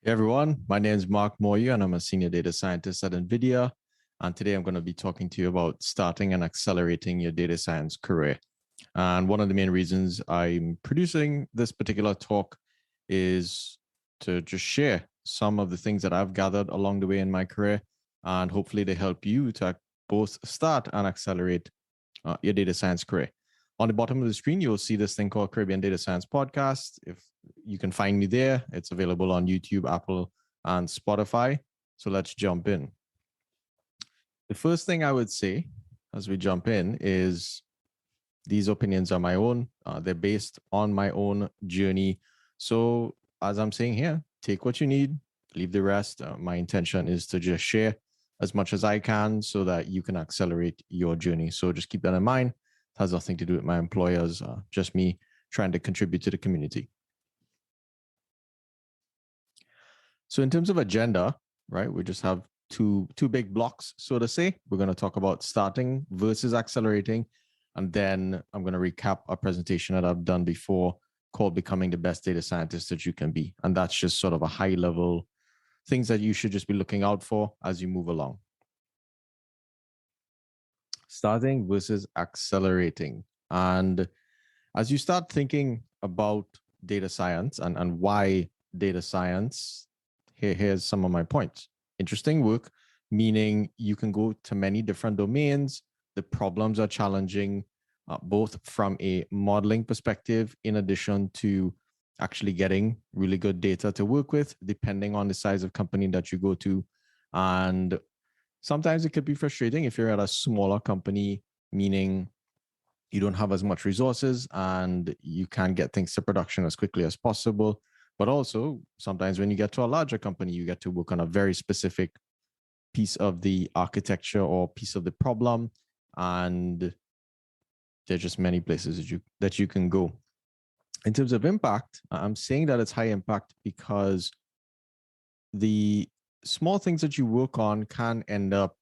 Hey everyone, my name is Mark Moyou and I'm a senior data scientist at NVIDIA. And today I'm going to be talking to you about starting and accelerating your data science career. And one of the main reasons I'm producing this particular talk is to just share some of the things that I've gathered along the way in my career. And hopefully they help you to both start and accelerate your data science career. On the bottom of the screen, you'll see this thing called Caribbean Data Science Podcast. If you can find me there, it's available on YouTube, Apple, and Spotify. So let's jump in. The first thing I would say as we jump in is these opinions are my own. They're based on my own journey. So, as I'm saying here, take what you need, leave the rest. My intention is to just share as much as I can so that you can accelerate your journey. So, just keep that in mind. It has nothing to do with my employers, just me trying to contribute to the community. So, in terms of agenda, right, we just have two big blocks, so to say. We're going to talk about starting versus accelerating. And then I'm going to recap a presentation that I've done before called Becoming the Best Data Scientist That You Can Be. And that's just sort of a high level things that you should just be looking out for as you move along. Starting versus accelerating. And as you start thinking about data science and why data science, here's some of my points. Interesting work, meaning you can go to many different domains. The problems are challenging, both from a modeling perspective, in addition to actually getting really good data to work with, depending on the size of company that you go to. And sometimes it could be frustrating if you're at a smaller company, meaning you don't have as much resources and you can't get things to production as quickly as possible. But also, sometimes when you get to a larger company, you get to work on a very specific piece of the architecture or piece of the problem. And there's just many places that you can go. In terms of impact, I'm saying that it's high impact because the small things that you work on can end up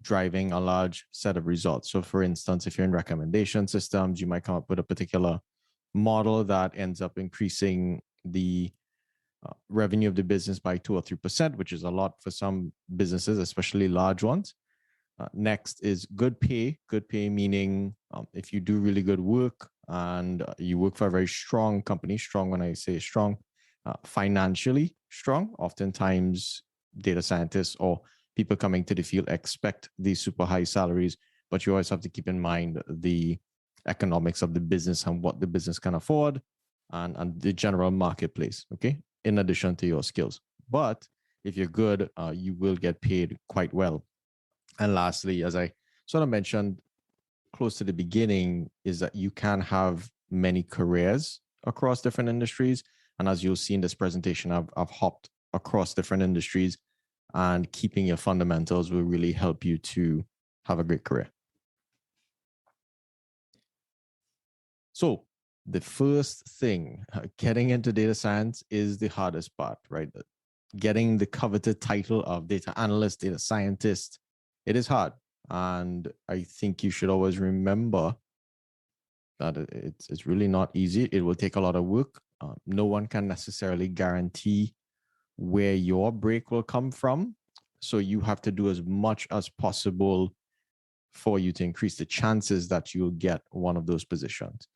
driving a large set of results. So for instance, if you're in recommendation systems, you might come up with a particular model that ends up increasing the revenue of the business by 2 or 3%, which is a lot for some businesses, especially large ones. Next is good pay. Good pay meaning if you do really good work and you work for a very strong company, strong when I say strong, financially strong, oftentimes data scientists or people coming to the field expect these super high salaries, but you always have to keep in mind the economics of the business and what the business can afford and the general marketplace, okay, in addition to your skills. But if you're good, you will get paid quite well. And lastly, as I sort of mentioned close to the beginning, is that you can have many careers across different industries. And as you'll see in this presentation, I've hopped across different industries, and keeping your fundamentals will really help you to have a great career. So the first thing, getting into data science is the hardest part, right? Getting the coveted title of data analyst, data scientist, it is hard. And I think you should always remember that it's really not easy. It will take a lot of work. No one can necessarily guarantee where your break will come from. So you have to do as much as possible for you to increase the chances that you'll get one of those positions.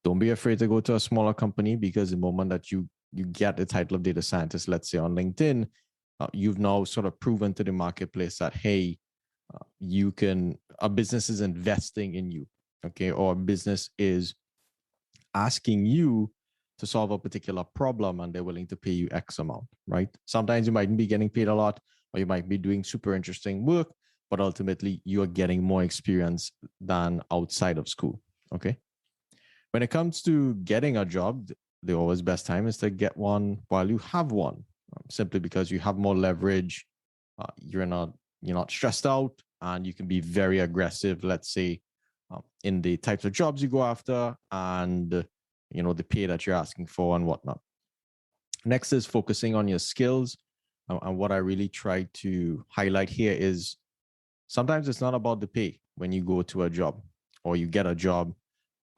Don't be afraid to go to a smaller company, because the moment that you get the title of data scientist, let's say on LinkedIn, you've now sort of proven to the marketplace that, hey, a business is investing in you, okay, or a business is asking you to solve a particular problem and they're willing to pay you X amount, right? Sometimes you might be getting paid a lot, or you might be doing super interesting work, but ultimately you're getting more experience than outside of school, okay? When it comes to getting a job, the always best time is to get one while you have one, simply because you have more leverage. You're not stressed out, and you can be very aggressive, let's say, in the types of jobs you go after, and the pay that you're asking for and whatnot. Next is focusing on your skills. And what I really try to highlight here is sometimes it's not about the pay when you go to a job or you get a job.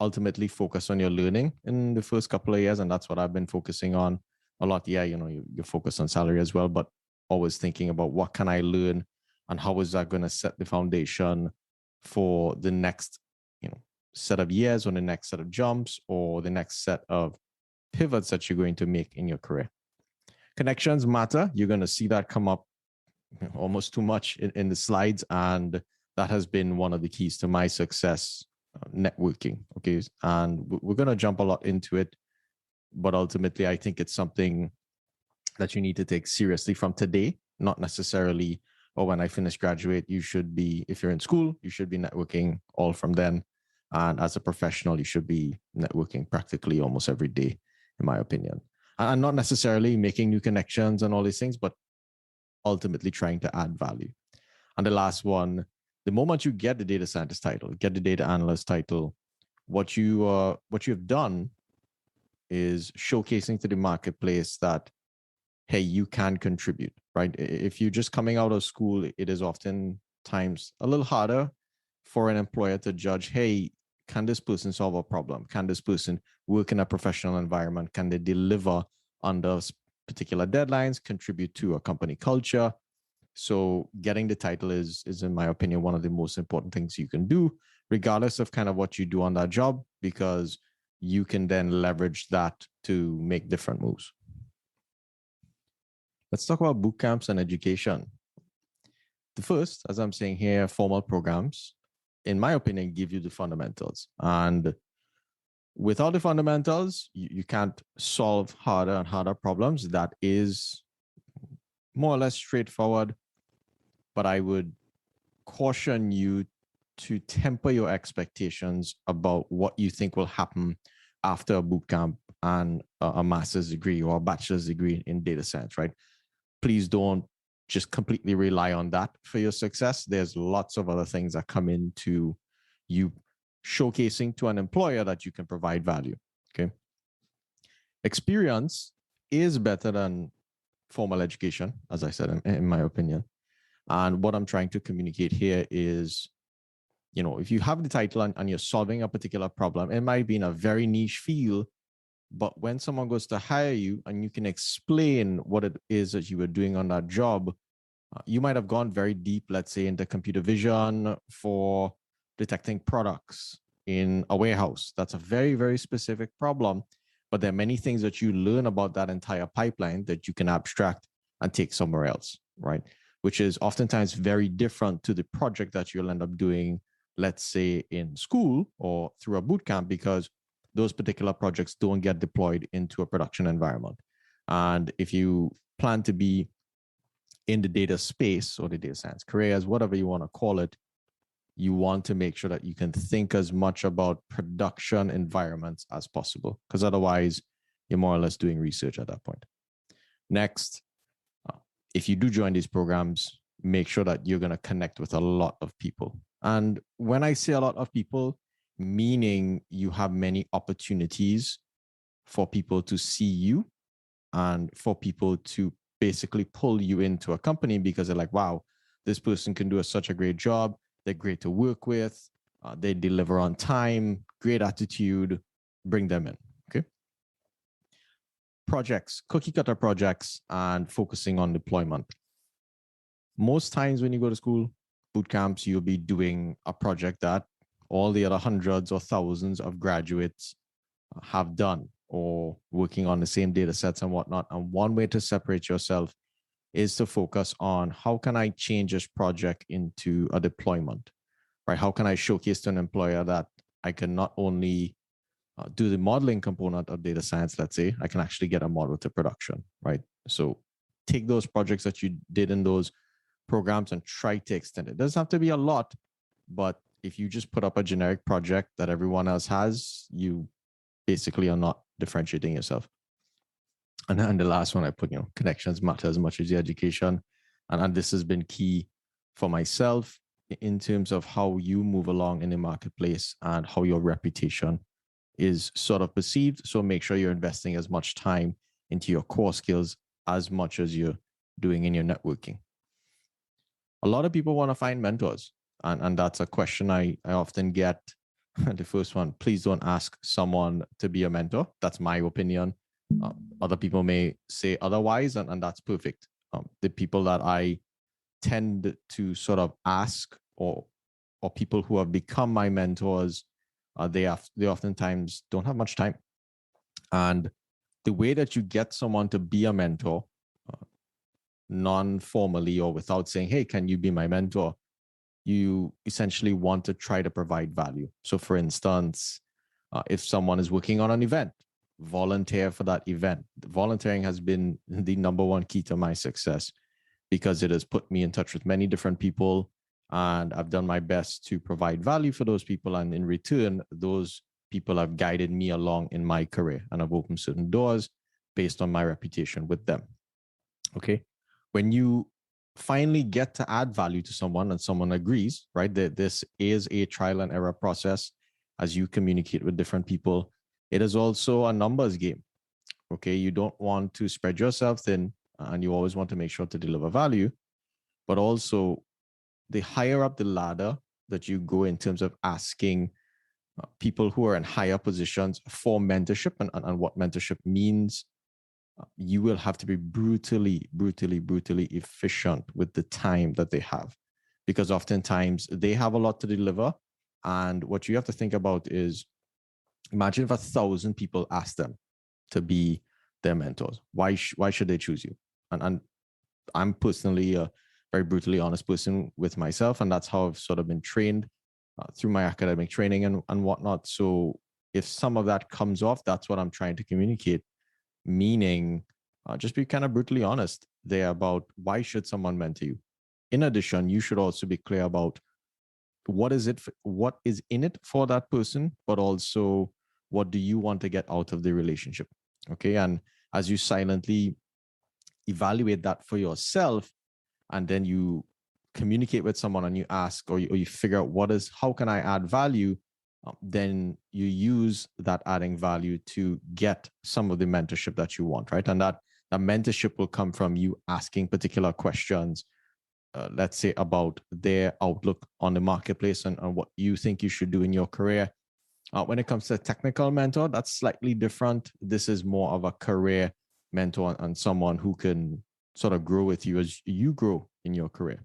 Ultimately, focus on your learning in the first couple of years. And that's what I've been focusing on. a lot, yeah, you focus on salary as well, but always thinking about what can I learn and how is that going to set the foundation for the next, set of years or the next set of jumps or the next set of pivots that you're going to make in your career. Connections matter. You're going to see that come up almost too much in the slides. And that has been one of the keys to my success, networking. Okay. And we're going to jump a lot into it. But ultimately, I think it's something that you need to take seriously from today, not necessarily, or when I finish graduate, you should be, if you're in school, you should be networking all from then. And as a professional, you should be networking practically almost every day, in my opinion. And not necessarily making new connections and all these things, but ultimately trying to add value. And the last one, the moment you get the data scientist title, get the data analyst title, what you have done is showcasing to the marketplace that, hey, you can contribute, right? If you're just coming out of school, it is oftentimes a little harder for an employer to judge, hey, can this person solve a problem? Can this person work in a professional environment? Can they deliver under particular deadlines, contribute to a company culture? So getting the title is, in my opinion, one of the most important things you can do, regardless of kind of what you do on that job, because you can then leverage that to make different moves. Let's talk about boot camps and education. The first, as I'm saying here, formal programs, in my opinion, give you the fundamentals. And without the fundamentals, you can't solve harder and harder problems. That is more or less straightforward. But I would caution you to temper your expectations about what you think will happen after a boot camp and a master's degree or a bachelor's degree in data science, right? Please don't just completely rely on that for your success. There's lots of other things that come into you showcasing to an employer that you can provide value, okay? Experience is better than formal education, as I said, in my opinion. And what I'm trying to communicate here is, if you have the title and you're solving a particular problem, it might be in a very niche field, but when someone goes to hire you and you can explain what it is that you were doing on that job, you might have gone very deep, let's say, into computer vision for detecting products in a warehouse. That's a very, very specific problem. But there are many things that you learn about that entire pipeline that you can abstract and take somewhere else, right? Which is oftentimes very different to the project that you'll end up doing, let's say, in school or through a boot camp, because those particular projects don't get deployed into a production environment. And if you plan to be in the data space or the data science careers, whatever you want to call it, you want to make sure that you can think as much about production environments as possible, because otherwise you're more or less doing research at that point. Next, if you do join these programs, make sure that you're going to connect with a lot of people. And when I say a lot of people, meaning you have many opportunities for people to see you and for people to basically pull you into a company because they're like, wow, this person can do such a great job. They're great to work with. They deliver on time, great attitude, bring them in, okay? Projects, cookie cutter projects, and focusing on deployment. Most times when you go to school, boot camps, you'll be doing a project that all the other hundreds or thousands of graduates have done or working on the same data sets and whatnot. And one way to separate yourself is to focus on how can I change this project into a deployment, right? How can I showcase to an employer that I can not only do the modeling component of data science, let's say, I can actually get a model to production, right? So take those projects that you did in those programs and try to extend it. It doesn't have to be a lot, but if you just put up a generic project that everyone else has, you basically are not differentiating yourself. And the last one I put, connections matter as much as the education. And this has been key for myself in terms of how you move along in the marketplace and how your reputation is sort of perceived. So make sure you're investing as much time into your core skills as much as you're doing in your networking. A lot of people want to find mentors. And that's a question I often get. The first one, please don't ask someone to be a mentor. That's my opinion. Other people may say otherwise, and that's perfect. The people that I tend to sort of ask, or people who have become my mentors, they oftentimes don't have much time. And the way that you get someone to be a mentor, non-formally or without saying, hey, can you be my mentor? You essentially want to try to provide value. So for instance, if someone is working on an event, volunteer for that event. Volunteering has been the number one key to my success because it has put me in touch with many different people, and I've done my best to provide value for those people. And in return, those people have guided me along in my career, and I've opened certain doors based on my reputation with them. Okay. When you finally get to add value to someone and someone agrees, right, that this is a trial and error process as you communicate with different people, it is also a numbers game. Okay. You don't want to spread yourself thin, and you always want to make sure to deliver value. But also, the higher up the ladder that you go in terms of asking people who are in higher positions for mentorship, and what mentorship means, you will have to be brutally efficient with the time that they have, because oftentimes they have a lot to deliver. And what you have to think about is, imagine if 1,000 people ask them to be their mentors. Why should they choose you? And I'm personally a very brutally honest person with myself, and that's how I've sort of been trained through my academic training and whatnot. So if some of that comes off, that's what I'm trying to communicate, meaning just be kind of brutally honest there about why should someone mentor you. In addition, you should also be clear about what is in it for that person, but also what do you want to get out of the relationship. Okay. And as you silently evaluate that for yourself, and then you communicate with someone and you ask, or you figure out how can I add value, then you use that adding value to get some of the mentorship that you want, right? And that mentorship will come from you asking particular questions, let's say about their outlook on the marketplace, and what you think you should do in your career. When it comes to a technical mentor, that's slightly different. This is more of a career mentor and someone who can sort of grow with you as you grow in your career.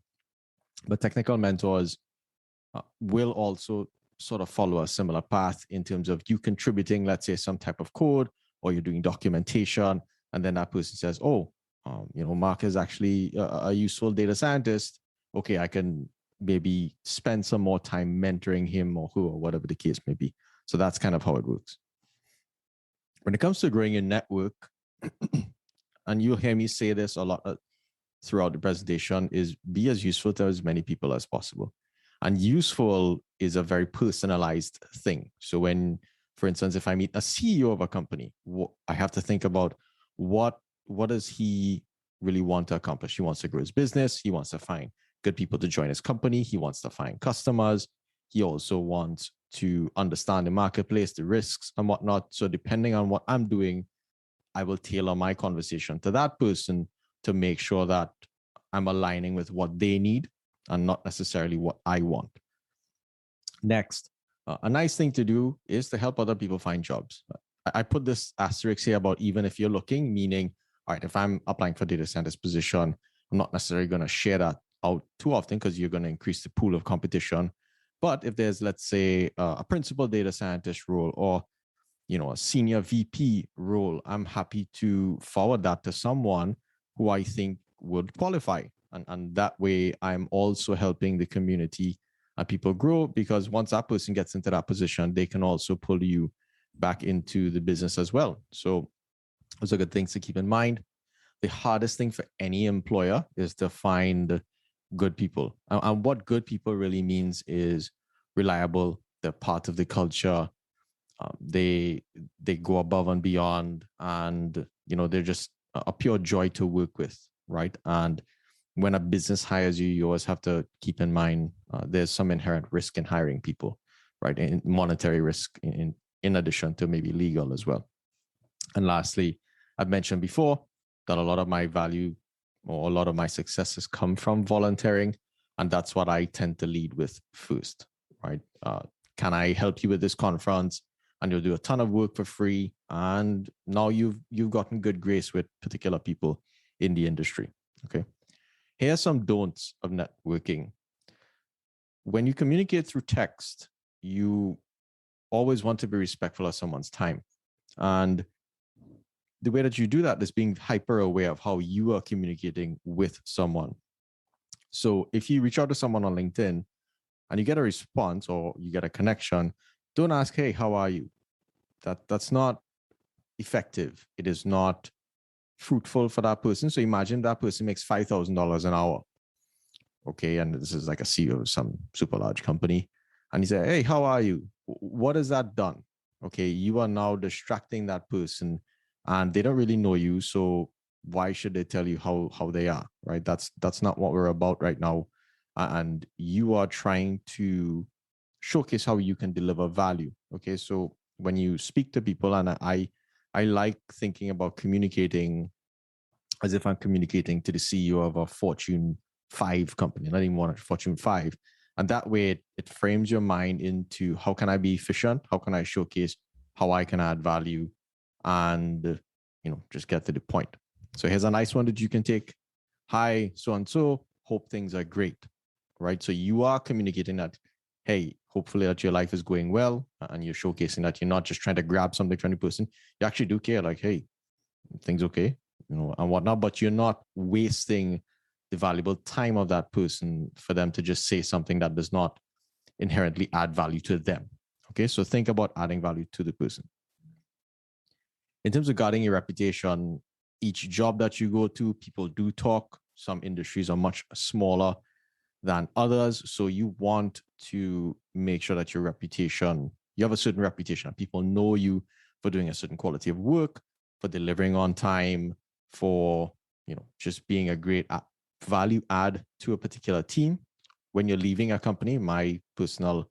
But technical mentors will also sort of follow a similar path in terms of you contributing, let's say, some type of code, or you're doing documentation, and then that person says, oh, Mark is actually a useful data scientist. Okay, I can maybe spend some more time mentoring him or who, or whatever the case may be. So that's kind of how it works. When it comes to growing your network, and you'll hear me say this a lot throughout the presentation, is be as useful to as many people as possible. And useful is a very personalized thing. So when, for instance, if I meet a CEO of a company, I have to think about what does he really want to accomplish? He wants to grow his business. He wants to find good people to join his company. He wants to find customers. He also wants to understand the marketplace, the risks and whatnot. So depending on what I'm doing, I will tailor my conversation to that person to make sure that I'm aligning with what they need and not necessarily what I want. Next, a nice thing to do is to help other people find jobs. I put this asterisk here about even if you're looking, meaning, all right, if I'm applying for data scientist position, I'm not necessarily going to share that out too often because you're going to increase the pool of competition. But if there's, let's say, a principal data scientist role, or a senior VP role, I'm happy to forward that to someone who I think would qualify. And that way I'm also helping the community and people grow, because once that person gets into that position, they can also pull you back into the business as well. So those are good things to keep in mind. The hardest thing for any employer is to find good people. And what good people really means is reliable, they're part of the culture, they go above and beyond, and they're just a pure joy to work with, right? And when a business hires you, you always have to keep in mind there's some inherent risk in hiring people, right? In monetary risk, in addition to maybe legal as well. And lastly, I've mentioned before that a lot of my value or a lot of my successes come from volunteering, and that's what I tend to lead with first, right? Can I help you with this conference? and you'll do a ton of work for free. And now you've gotten good grace with particular people in the industry. Okay. Here are some don'ts of networking. When you communicate through text, you always want to be respectful of someone's time. And the way that you do that is being hyper aware of how you are communicating with someone. So if you reach out to someone on LinkedIn and you get a response or you get a connection, don't ask, hey, how are you? That's not effective. It is not fruitful for that person. So imagine that person makes $5,000 an hour. Okay. And this is like a CEO of some super large company. And he said, hey, how are you? What has that done? Okay. You are now distracting that person and they don't really know you. So why should they tell you how they are? Right. That's not what we're about right now. And you are trying to showcase how you can deliver value. Okay. So when you speak to people, and I like thinking about communicating as if I'm communicating to the CEO of a Fortune 5 company, not even one Fortune 5. And that way it frames your mind into how can I be efficient? How can I showcase how I can add value and, just get to the point. So here's a nice one that you can take. Hi, so and so, hope things are great, right? So you are communicating that, hey, hopefully that your life is going well, and you're showcasing that you're not just trying to grab something from the person. You actually do care, like, hey, things okay, and whatnot, but you're not wasting the valuable time of that person for them to just say something that does not inherently add value to them. Okay, so think about adding value to the person. In terms of guarding your reputation, each job that you go to, people do talk. Some industries are much smaller than others. So you want to make sure that your reputation, you have a certain reputation. People know you for doing a certain quality of work, for delivering on time, for just being a great value add to a particular team. When you're leaving a company, my personal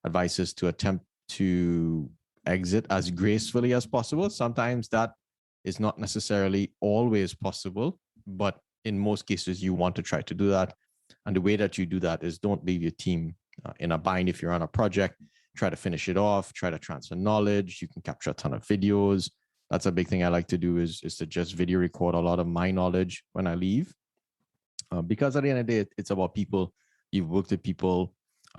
advice is to attempt to exit as gracefully as possible. Sometimes that is not necessarily always possible, but in most cases, you want to try to do that. And the way that you do that is don't leave your team in a bind. If you're on a project, try to finish it off, try to transfer knowledge. You can capture a ton of videos. That's a big thing I like to do is to just video record a lot of my knowledge when I leave. Because at the end of the day, it's about people. You've worked with people.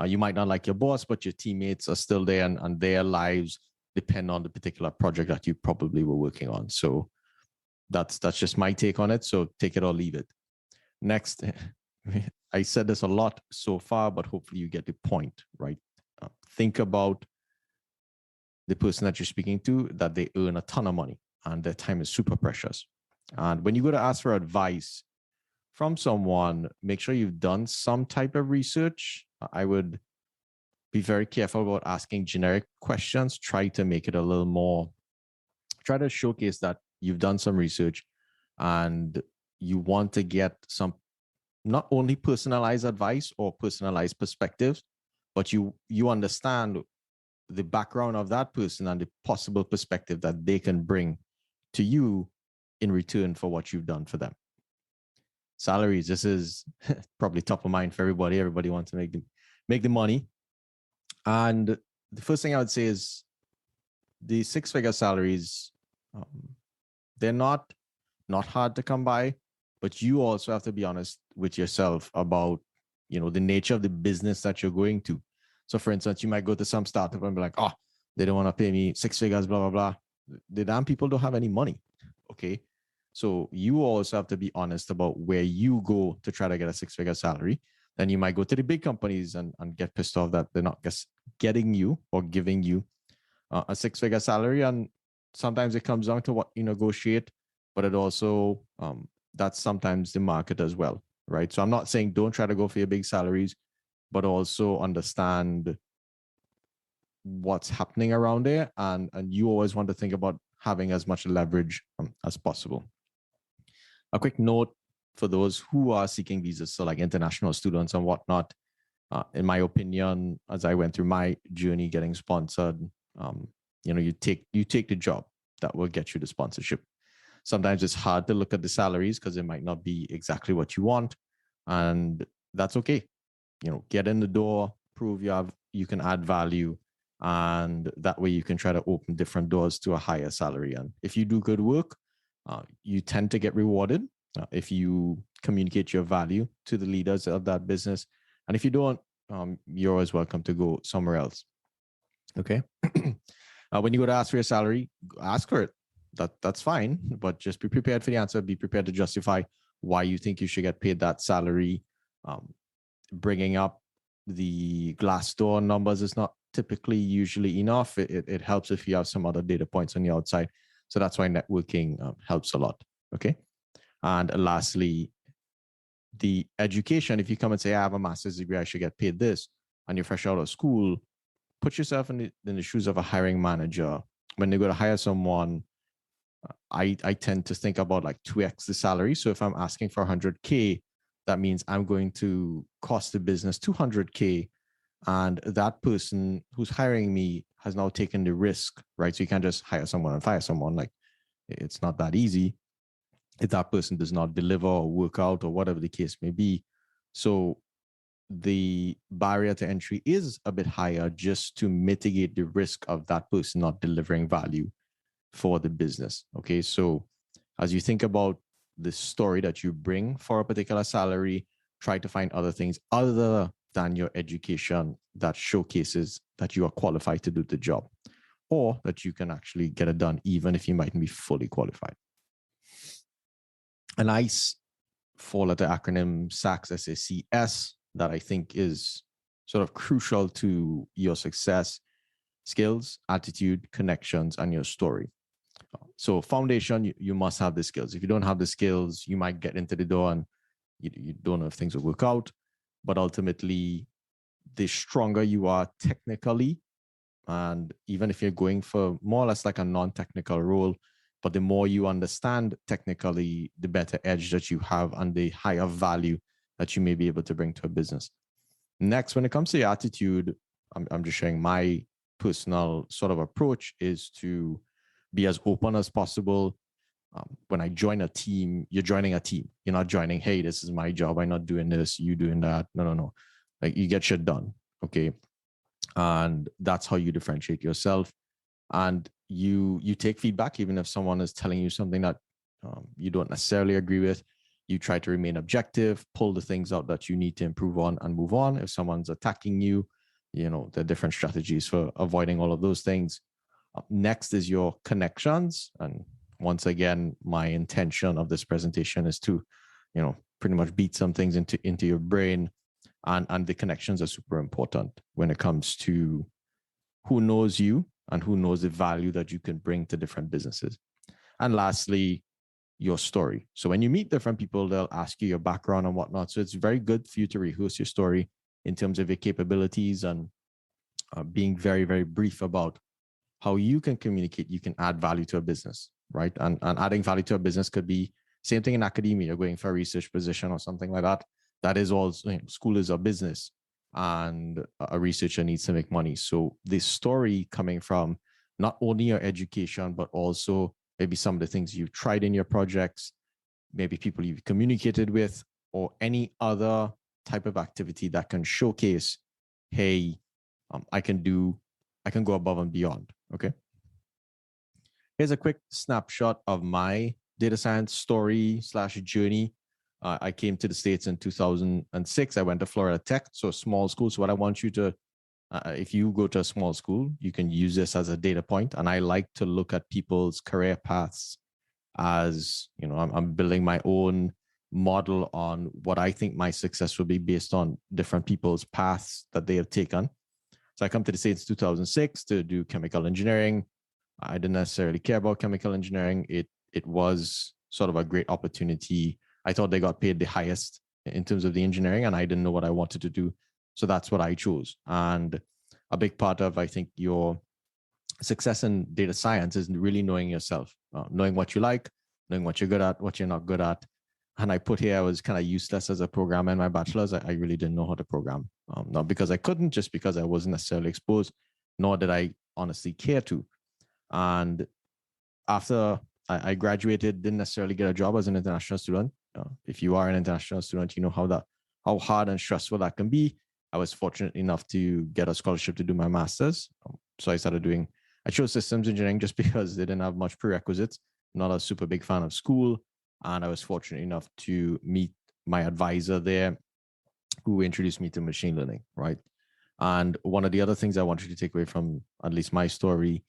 You might not like your boss, but your teammates are still there, and their lives depend on the particular project that you probably were working on. So that's just my take on it. So take it or leave it. Next, I said this a lot so far, but hopefully you get the point, right? Think about the person that you're speaking to, that they earn a ton of money and their time is super precious. And when you go to ask for advice from someone, make sure you've done some type of research. I would be very careful about asking generic questions. Try to make it a little more, try to showcase that you've done some research and you want to get some not only personalized advice or personalized perspectives, but you understand the background of that person and the possible perspective that they can bring to you in return for what you've done for them. Salaries, this is probably top of mind for everybody. Everybody wants to make the money. And the first thing I would say is the 6-figure salaries, they're not hard to come by, but you also have to be honest with yourself about, the nature of the business that you're going to. So for instance, you might go to some startup and be like, oh, they don't want to pay me 6 figures, blah, blah, blah. The damn people don't have any money. Okay. So you also have to be honest about where you go to try to get a 6-figure salary. Then you might go to the big companies and get pissed off that they're not just getting you or giving you a 6-figure salary. And sometimes it comes down to what you negotiate, but it also, that's sometimes the market as well, right? So I'm not saying don't try to go for your big salaries, but also understand what's happening around there. And you always want to think about having as much leverage as possible. A quick note for those who are seeking visas, so like international students and whatnot, in my opinion, as I went through my journey getting sponsored, you take the job that will get you the sponsorship. Sometimes it's hard to look at the salaries because it might not be exactly what you want, and that's okay. Get in the door, prove you can add value, And that way you can try to open different doors to a higher salary. And if you do good work, you tend to get rewarded if you communicate your value to the leaders of that business. And if you don't, you're always welcome to go somewhere else. Okay. When you go to ask for your salary, ask for it. That's fine, but just be prepared for the answer. Be prepared to justify why you think you should get paid that salary. Bringing up the Glassdoor numbers is not typically usually enough. It helps if you have some other data points on the outside. So that's why networking helps a lot. Okay. And lastly, the education. If you come and say, I have a master's degree, I should get paid this, and you're fresh out of school, put yourself in the shoes of a hiring manager. When they go to hire someone, I tend to think about like 2x the salary. So if I'm asking for 100K, that means I'm going to cost the business 200K. And that person who's hiring me has now taken the risk, right? So you can't just hire someone and fire someone. Like, it's not that easy if that person does not deliver or work out or whatever the case may be. So the barrier to entry is a bit higher just to mitigate the risk of that person not delivering value for the business. Okay. So as you think about the story that you bring for a particular salary, try to find other things other than your education that showcases that you are qualified to do the job, or that you can actually get it done even if you mightn't be fully qualified. A nice four-letter acronym, SACS, SACS, that I think is sort of crucial to your success: skills, attitude, connections, and your story. So foundation, you must have the skills. If you don't have the skills, you might get into the door and you don't know if things will work out. But ultimately, the stronger you are technically, and even if you're going for more or less like a non-technical role, but the more you understand technically, the better edge that you have and the higher value that you may be able to bring to a business. Next, when it comes to your attitude, I'm just sharing my personal sort of approach is to be as open as possible. When I join a team, you're joining a team. You're not joining, hey, this is my job, I'm not doing this, you doing that. No. Like, you get shit done. Okay. And that's how you differentiate yourself. And you take feedback, even if someone is telling you something that you don't necessarily agree with. You try to remain objective, pull the things out that you need to improve on, and move on. If someone's attacking you, there are different strategies for avoiding all of those things. Next is your connections. And once again, my intention of this presentation is to, pretty much beat some things into your brain. And the connections are super important when it comes to who knows you and who knows the value that you can bring to different businesses. And lastly, your story. So when you meet different people, they'll ask you your background and whatnot. So it's very good for you to rehearse your story in terms of your capabilities and being very, very brief about how you can communicate, you can add value to a business, right? And adding value to a business could be same thing in academia. You're going for a research position or something like that. That is also, school is a business and a researcher needs to make money. So this story coming from not only your education, but also maybe some of the things you've tried in your projects, maybe people you've communicated with, or any other type of activity that can showcase, hey, I can go above and beyond. Okay. Here's a quick snapshot of my data science story / journey. I came to the States in 2006. I went to Florida Tech, so a small school. So what I want you to, if you go to a small school, you can use this as a data point. And I like to look at people's career paths as, I'm building my own model on what I think my success will be based on different people's paths that they have taken. So I come to the States in 2006 to do chemical engineering. I didn't necessarily care about chemical engineering. It was sort of a great opportunity. I thought they got paid the highest in terms of the engineering, and I didn't know what I wanted to do. So that's what I chose. And a big part of, I think, your success in data science is really knowing yourself, knowing what you like, knowing what you're good at, what you're not good at. And I put here, I was kind of useless as a programmer in my bachelor's. I really didn't know how to program. Not because I couldn't, just because I wasn't necessarily exposed, nor did I honestly care to. And after I graduated, didn't necessarily get a job as an international student. If you are an international student, you know how hard and stressful that can be. I was fortunate enough to get a scholarship to do my master's. So I chose systems engineering just because they didn't have much prerequisites. Not a super big fan of school. And I was fortunate enough to meet my advisor there who introduced me to machine learning, right? And one of the other things I want you to take away from at least my story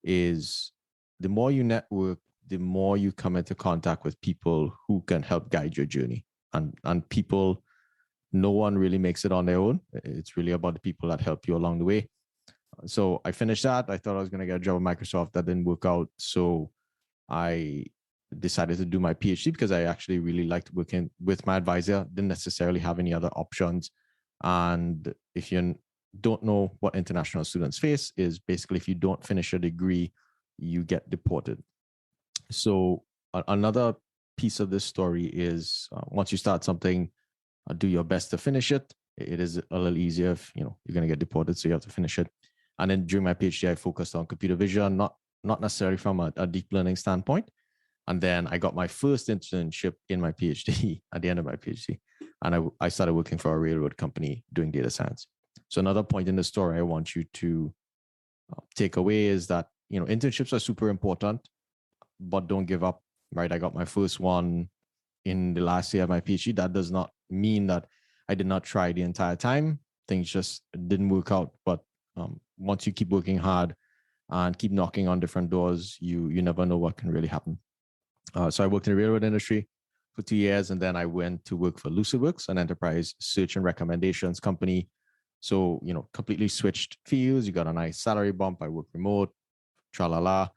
is the more you network, the more you come into contact with people who can help guide your journey. And people, no one really makes it on their own. It's really about the people that help you along the way. So I finished that. I thought I was going to get a job at Microsoft. That didn't work out. So I decided to do my PhD because I actually really liked working with my advisor. Didn't necessarily have any other options. And if you don't know what international students face, is basically if you don't finish a degree, you get deported. So another piece of this story is once you start something, do your best to finish it. It is a little easier if you're going to get deported, so you have to finish it. And then during my PhD, I focused on computer vision, not necessarily from a deep learning standpoint. And then I got my first internship in my PhD at the end of my PhD. And I started working for a railroad company doing data science. So another point in the story I want you to take away is that, internships are super important, but don't give up, right? I got my first one in the last year of my PhD. That does not mean that I did not try the entire time. Things just didn't work out. But once you keep working hard and keep knocking on different doors, you never know what can really happen. So I worked in the railroad industry for 2 years, and then I went to work for LucidWorks, an enterprise search and recommendations company. So, completely switched fields. You got a nice salary bump. I work remote, tra-la-la.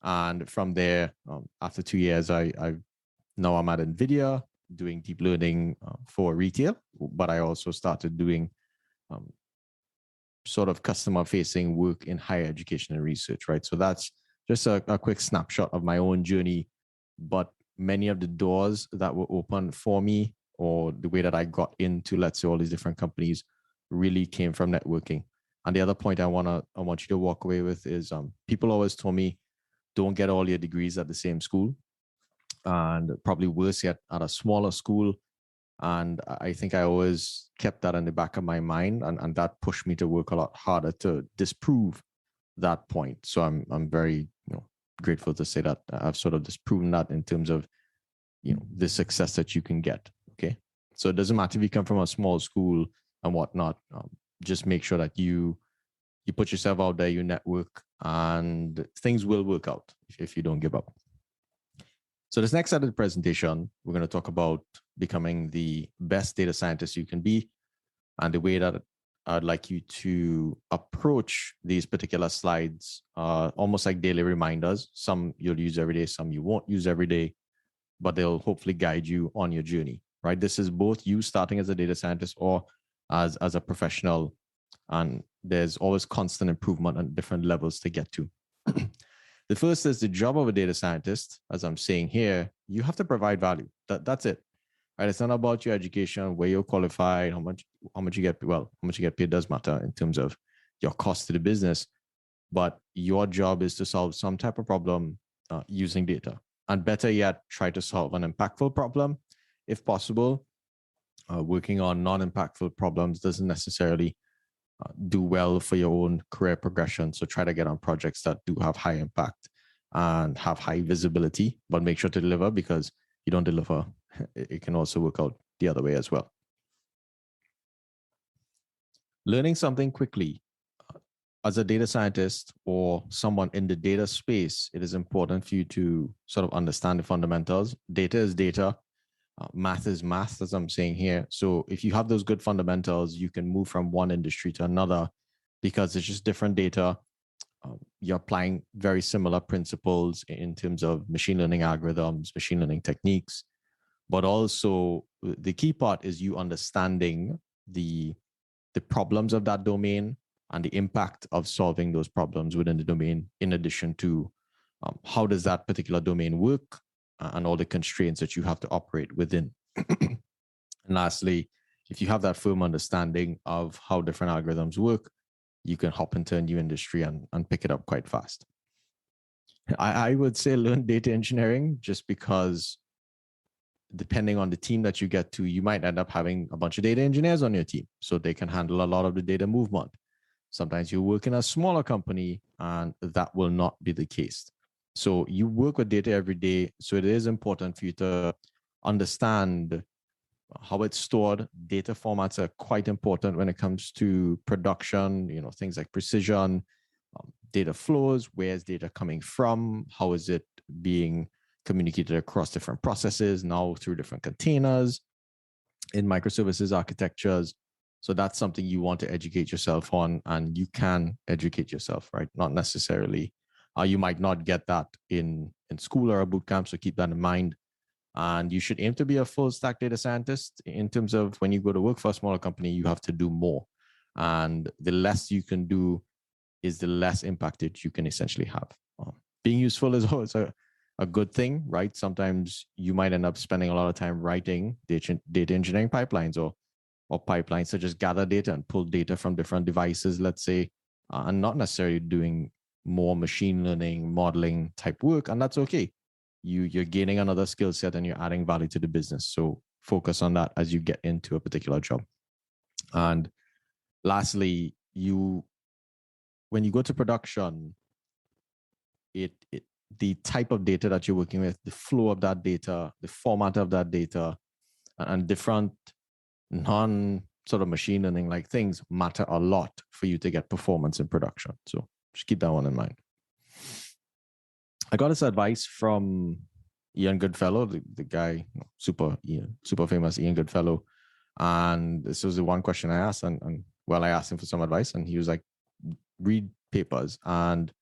And from there, after 2 years, now I'm at NVIDIA doing deep learning for retail, but I also started doing sort of customer facing work in higher education and research, right? So that's just a quick snapshot of my own journey. But many of the doors that were open for me, or the way that I got into, let's say, all these different companies, really came from networking. And the other point I want you to walk away with is people always told me, don't get all your degrees at the same school, and probably worse yet, at a smaller school. And I think I always kept that in the back of my mind, and that pushed me to work a lot harder to disprove that point. So I'm very grateful to say that I've sort of disproven that in terms of the success that you can get. Okay, so it doesn't matter if you come from a small school and whatnot. Just make sure that you put yourself out there, you network, and things will work out if you don't give up. So this next set of the presentation, we're going to talk about becoming the best data scientist you can be, and the way that I'd like you to approach these particular slides, almost like daily reminders. Some you'll use every day, some you won't use every day, but they'll hopefully guide you on your journey, right? This is both you starting as a data scientist or as a professional, and there's always constant improvement on different levels to get to. The first is the job of a data scientist. As I'm saying here, you have to provide value. That's it, right? It's not about your education, where you're qualified, how much you get. Well, how much you get paid does matter in terms of your cost to the business, but your job is to solve some type of problem using data, and better yet, try to solve an impactful problem, if possible. Working on non-impactful problems doesn't necessarily do well for your own career progression. So try to get on projects that do have high impact and have high visibility, but make sure to deliver, because you don't deliver, it can also work out the other way as well. Learning something quickly. As a data scientist or someone in the data space, it is important for you to sort of understand the fundamentals. Data is data. Math is math, as I'm saying here. So if you have those good fundamentals, you can move from one industry to another, because it's just different data. You're applying very similar principles in terms of machine learning algorithms, machine learning techniques, but also the key part is you understanding the problems of that domain and the impact of solving those problems within the domain, in addition to how does that particular domain work, and all the constraints that you have to operate within. And lastly, if you have that firm understanding of how different algorithms work, you can hop into a new industry and pick it up quite fast. I would say learn data engineering, just because depending on the team that you get to, you might end up having a bunch of data engineers on your team, so they can handle a lot of the data movement. Sometimes you work in a smaller company and that will not be the case. So you work with data every day. So it is important for you to understand how it's stored. Data formats are quite important when it comes to production, things like precision, data flows, where's data coming from, how is it being communicated across different processes, now through different containers in microservices architectures. So that's something you want to educate yourself on, and you can educate yourself, right? Not necessarily, you might not get that in school or a boot camp, so keep that in mind. And you should aim to be a full stack data scientist. In terms of when you go to work for a smaller company, you have to do more. And the less you can do is the less impacted you can essentially have. Being useful is always a good thing, right? Sometimes you might end up spending a lot of time writing data engineering pipelines or pipelines to just gather data and pull data from different devices, let's say, and not necessarily doing more machine learning, modeling type work. And that's okay. You're gaining another skill set and you're adding value to the business. So focus on that as you get into a particular job. And lastly, when you go to production, the type of data that you're working with, the flow of that data, the format of that data, and different non sort of machine learning like things matter a lot for you to get performance in production. So just keep that one in mind. I got this advice from Ian Goodfellow, the guy, super famous Ian Goodfellow. And this was the one question I asked. And I asked him for some advice, and he was like, read papers. And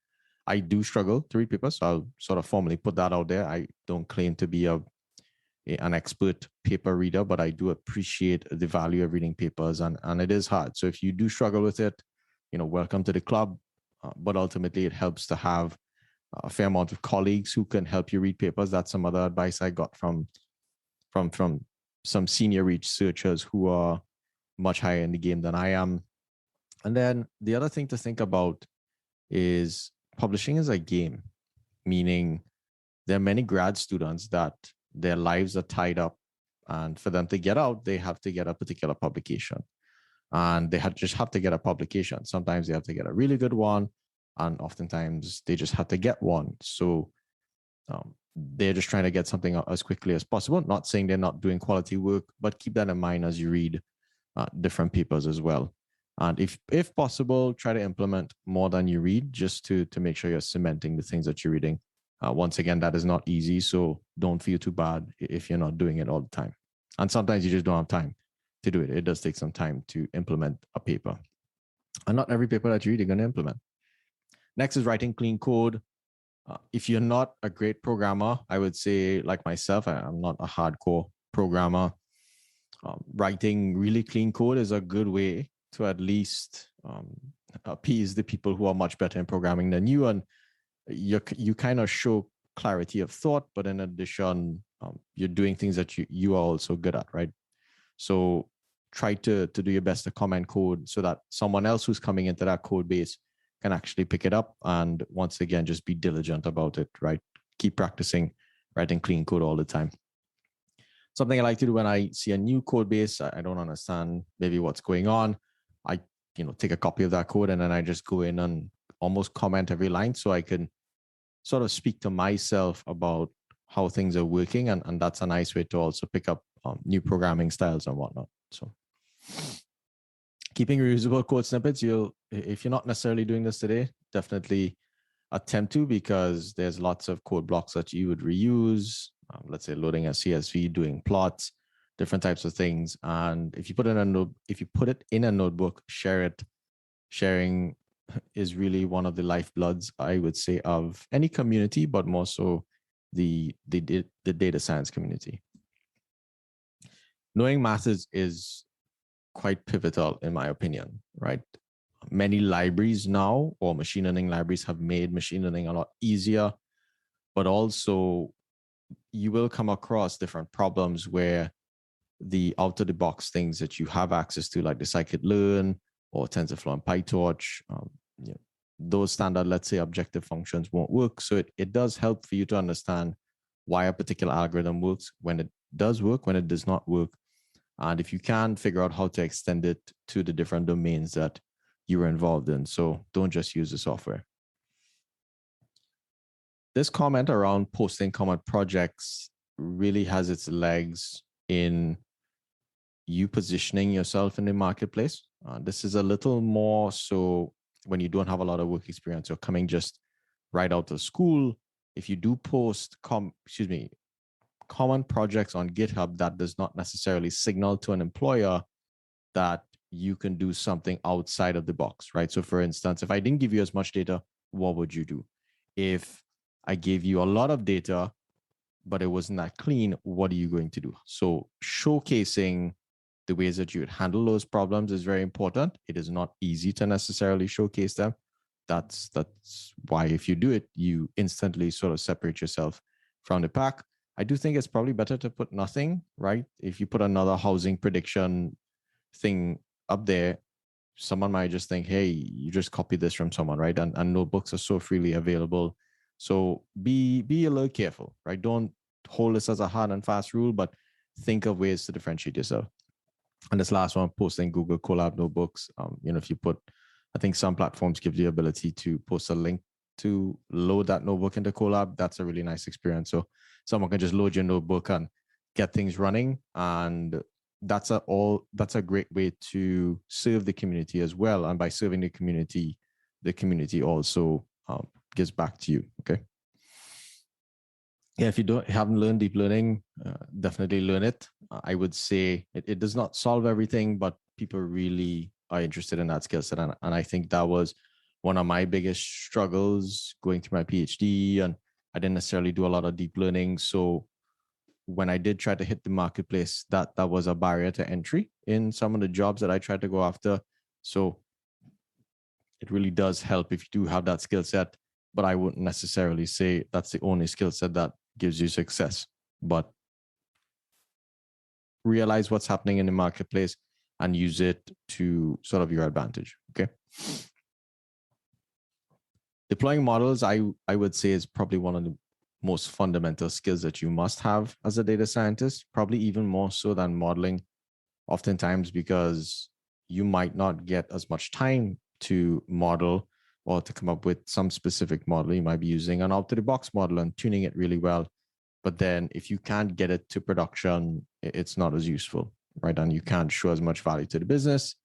I do struggle to read papers. So I'll sort of formally put that out there. I don't claim to be an expert paper reader, but I do appreciate the value of reading papers, and it is hard. So if you do struggle with it, welcome to the club. But ultimately, it helps to have a fair amount of colleagues who can help you read papers. That's some other advice I got from some senior researchers who are much higher in the game than I am. And then the other thing to think about is publishing is a game, meaning there are many grad students that their lives are tied up, and for them to get out, they have to get a particular publication, and they just have to get a publication. Sometimes they have to get a really good one, and oftentimes they just have to get one. So they're just trying to get something out as quickly as possible. Not saying they're not doing quality work, but keep that in mind as you read different papers as well. And if possible, try to implement more than you read, just to make sure you're cementing the things that you're reading. Once again, that is not easy, so don't feel too bad if you're not doing it all the time. And sometimes you just don't have time to do it. It does take some time to implement a paper. And not every paper that you read, you're going to implement. Next is writing clean code. If you're not a great programmer, I would say, like myself, I'm not a hardcore programmer. Writing really clean code is a good way to at least appease the people who are much better in programming than you, and you kind of show clarity of thought, but in addition, you're doing things that you are also good at, right? So try to do your best to comment code so that someone else who's coming into that code base can actually pick it up. And once again, just be diligent about it, right? Keep practicing writing clean code all the time. Something I like to do when I see a new code base, I don't understand maybe what's going on, I take a copy of that code and then I just go in and almost comment every line, so I can sort of speak to myself about how things are working, and that's a nice way to also pick up new programming styles and whatnot. So keeping reusable code snippets, if you're not necessarily doing this today, definitely attempt to, because there's lots of code blocks that you would reuse. Let's say loading a CSV, doing plots, different types of things. And if you put it in a notebook, share it. Sharing is really one of the lifebloods, I would say, of any community, but more so the data science community. Knowing math is quite pivotal, in my opinion, right? Many libraries now, or machine learning libraries, have made machine learning a lot easier, but also you will come across different problems where the out of the box things that you have access to, like the scikit-learn or TensorFlow and PyTorch, those standard, let's say, objective functions won't work. So it does help for you to understand why a particular algorithm works, when it does work, when it does not work. And if you can figure out how to extend it to the different domains that you were involved in. So don't just use the software. This comment around posting common projects really has its legs in you positioning yourself in the marketplace. This is a little more so when you don't have a lot of work experience or coming just right out of school. If you do post common projects on GitHub, that does not necessarily signal to an employer that you can do something outside of the box, right? So for instance, if I didn't give you as much data, what would you do? If I gave you a lot of data, but it wasn't that clean, what are you going to do? So showcasing the ways that you would handle those problems is very important. It is not easy to necessarily showcase them. That's why if you do it, you instantly sort of separate yourself from the pack. I do think it's probably better to put nothing, right? If you put another housing prediction thing up there, someone might just think, hey, you just copied this from someone, right? And notebooks are so freely available. So be a little careful, right? Don't hold this as a hard and fast rule, but think of ways to differentiate yourself. And this last one, posting Google Colab notebooks. If you put, I think some platforms give you the ability to post a link to load that notebook into Colab. That's a really nice experience. So someone can just load your notebook and get things running. And that's a great way to serve the community as well. And by serving the community also gives back to you. Okay. Yeah, if you haven't learned deep learning, definitely learn it. I would say it does not solve everything, but people really are interested in that skill set. And I think that was one of my biggest struggles going through my PhD. And I didn't necessarily do a lot of deep learning. So when I did try to hit the marketplace, that was a barrier to entry in some of the jobs that I tried to go after. So it really does help if you do have that skill set, but I wouldn't necessarily say that's the only skill set that gives you success. But realize what's happening in the marketplace and use it to sort of your advantage. Okay. Deploying models, I would say, is probably one of the most fundamental skills that you must have as a data scientist, probably even more so than modeling, oftentimes because you might not get as much time to model or to come up with some specific model. You might be using an out-of-the-box model and tuning it really well. But then if you can't get it to production, it's not as useful, right? And you can't show as much value to the business.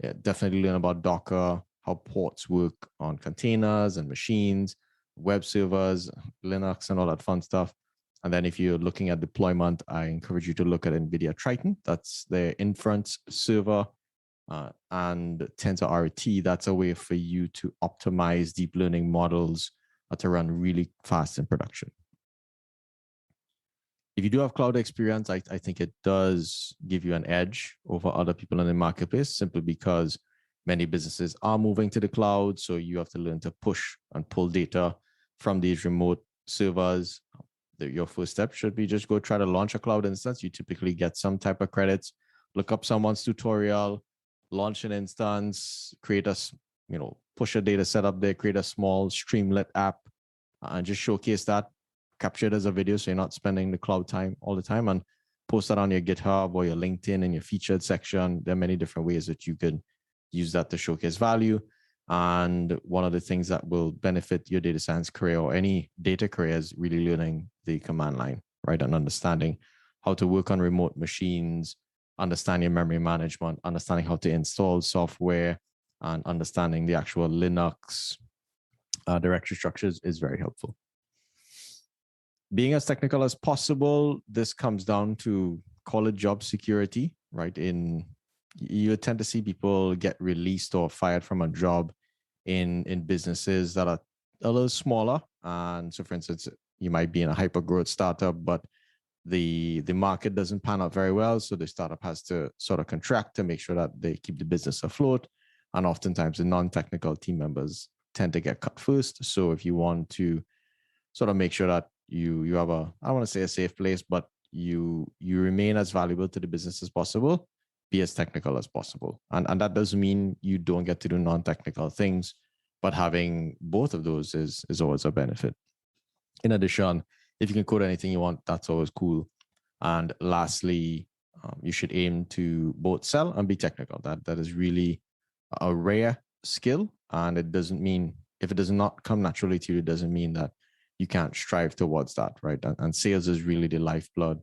Yeah, definitely learn about Docker, how ports work on containers and machines, web servers, Linux, and all that fun stuff. And then if you're looking at deployment, I encourage you to look at NVIDIA Triton. That's their inference server. And TensorRT, that's a way for you to optimize deep learning models to run really fast in production. If you do have cloud experience, I think it does give you an edge over other people in the marketplace, simply because many businesses are moving to the cloud. So you have to learn to push and pull data from these remote servers. Your first step should be just go try to launch a cloud instance. You typically get some type of credits. Look up someone's tutorial, launch an instance, push a data set up there, create a small Streamlit app, and just showcase that. Capture it as a video so you're not spending the cloud time all the time, and post that on your GitHub or your LinkedIn in your featured section. There are many different ways that you could use that to showcase value. And one of the things that will benefit your data science career or any data career is really learning the command line, right? And understanding how to work on remote machines, understand your memory management, understanding how to install software, and understanding the actual Linux directory structures is very helpful. Being as technical as possible, this comes down to, call it job security, right? You tend to see people get released or fired from a job in businesses that are a little smaller. And so, for instance, you might be in a hyper growth startup, but the market doesn't pan out very well. So the startup has to sort of contract to make sure that they keep the business afloat. And oftentimes the non-technical team members tend to get cut first. So if you want to sort of make sure that you have I don't want to say a safe place, but you remain as valuable to the business as possible, be as technical as possible. And that doesn't mean you don't get to do non-technical things, but having both of those is always a benefit. In addition, if you can code anything you want, that's always cool. And lastly, you should aim to both sell and be technical. That is really a rare skill, and it doesn't mean, if it does not come naturally to you, it doesn't mean that you can't strive towards that, right? And sales is really the lifeblood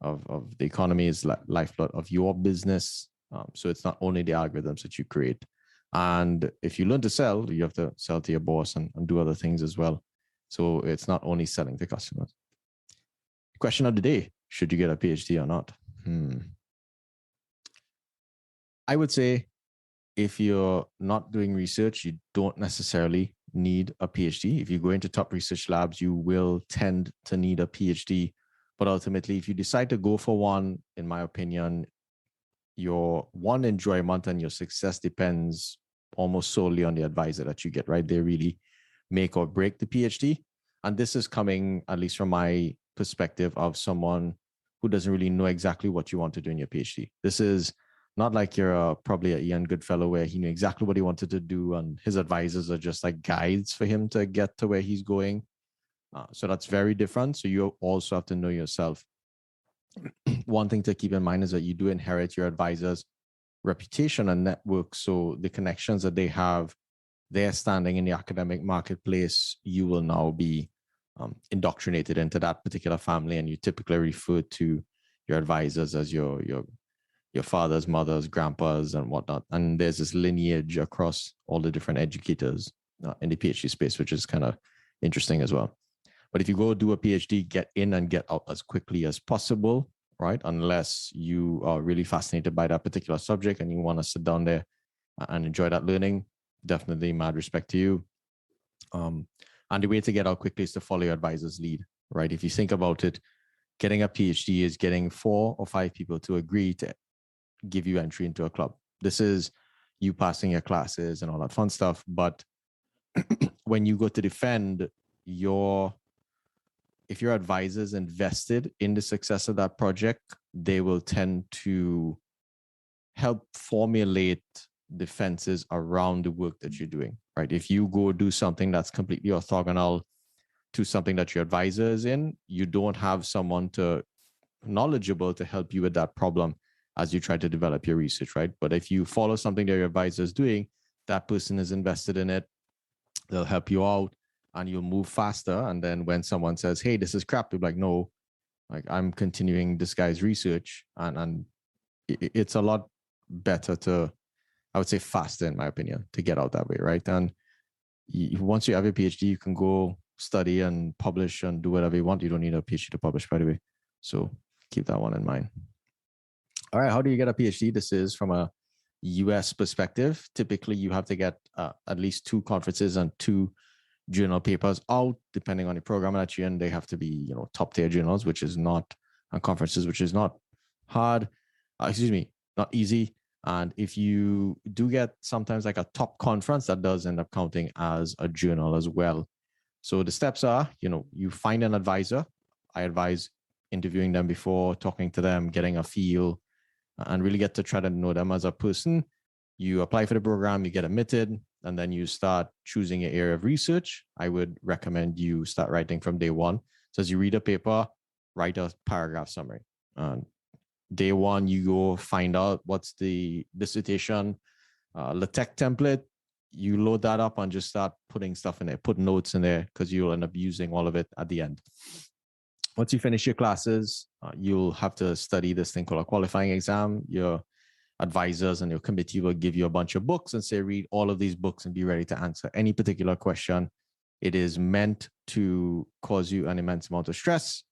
of the economy, is lifeblood of your business. So it's not only the algorithms that you create. And if you learn to sell, you have to sell to your boss and do other things as well. So it's not only selling to customers. Question of the day: should you get a PhD or not? I would say if you're not doing research, you don't necessarily need a PhD. If you go into top research labs, you will tend to need a PhD. But ultimately, if you decide to go for one, in my opinion, your one enjoyment and your success depends almost solely on the advisor that you get, right? They really make or break the PhD. And this is coming, at least from my perspective, of someone who doesn't really know exactly what you want to do in your PhD. This is not like you're probably a Ian Goodfellow where he knew exactly what he wanted to do and his advisors are just like guides for him to get to where he's going. So that's very different. So you also have to know yourself. One thing to keep in mind is that you do inherit your advisor's reputation and network. So the connections that they have, their standing in the academic marketplace, you will now be indoctrinated into that particular family, and you typically refer to your advisors as your fathers, mothers, grandpas, and whatnot. And there's this lineage across all the different educators in the PhD space, which is kind of interesting as well. But if you go do a PhD, get in and get out as quickly as possible, right? Unless you are really fascinated by that particular subject and you want to sit down there and enjoy that learning, definitely mad respect to you. And the way to get out quickly is to follow your advisor's lead, right? If you think about it, getting a PhD is getting 4 or 5 people to agree to give you entry into a club. This is you passing your classes and all that fun stuff. But when you go to defend if your advisor is invested in the success of that project, they will tend to help formulate defenses around the work that you're doing, right? If you go do something that's completely orthogonal to something that your advisor is in, you don't have someone knowledgeable to help you with that problem as you try to develop your research, right? But if you follow something that your advisor is doing, that person is invested in it, they'll help you out and you'll move faster. And then when someone says, hey, this is crap, you're like, no, like I'm continuing this guy's research. And it's a lot better to, I would say faster in my opinion, to get out that way, right? And once you have a PhD, you can go study and publish and do whatever you want. You don't need a PhD to publish, by the way. So keep that one in mind. All right, how do you get a PhD? This is from a US perspective. Typically, you have to get at least 2 conferences and 2 journal papers out, depending on the program that you're in. They have to be, top tier journals, which is not, and conferences, which is not hard. Not easy. And if you do get sometimes like a top conference, that does end up counting as a journal as well. So the steps are, you find an advisor. I advise interviewing them before, talking to them, getting a feel, and really get to try to know them as a person. You apply for the program, you get admitted, and then you start choosing your area of research. I would recommend you start writing from day one. So as you read a paper, write a paragraph summary. Day one, you go find out what's the dissertation, LaTeX template. You load that up and just start putting stuff in there, put notes in there, because you'll end up using all of it at the end. Once you finish your classes, you'll have to study this thing called a qualifying exam. Your advisors and your committee will give you a bunch of books and say, read all of these books and be ready to answer any particular question. It is meant to cause you an immense amount of stress,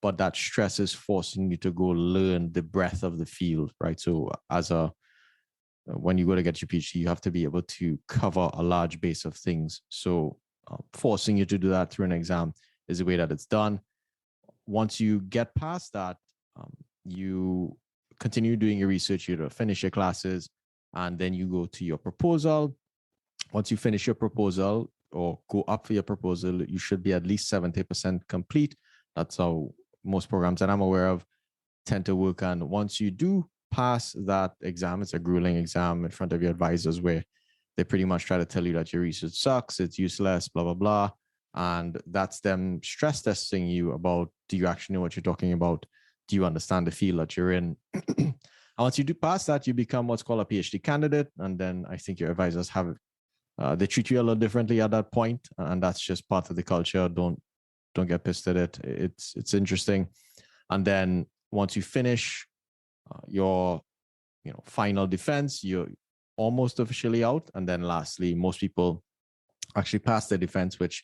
but that stress is forcing you to go learn the breadth of the field, right? So when you go to get your PhD, you have to be able to cover a large base of things. So forcing you to do that through an exam is the way that it's done. Once you get past that, you continue doing your research, you finish your classes, and then you go to your proposal. Once you finish your proposal or go up for your proposal, you should be at least 70% complete. That's how most programs that I'm aware of tend to work. And once you do pass that exam, it's a grueling exam in front of your advisors where they pretty much try to tell you that your research sucks, it's useless, blah, blah, blah. And that's them stress testing you about, do you actually know what you're talking about? Do you understand the field that you're in? And once you do pass that, you become what's called a PhD candidate. And then I think your advisors have, they treat you a little differently at that point, and that's just part of the culture. Don't get pissed at it. It's interesting. And then once you finish your final defense, you're almost officially out. And then lastly, most people actually pass their defense, which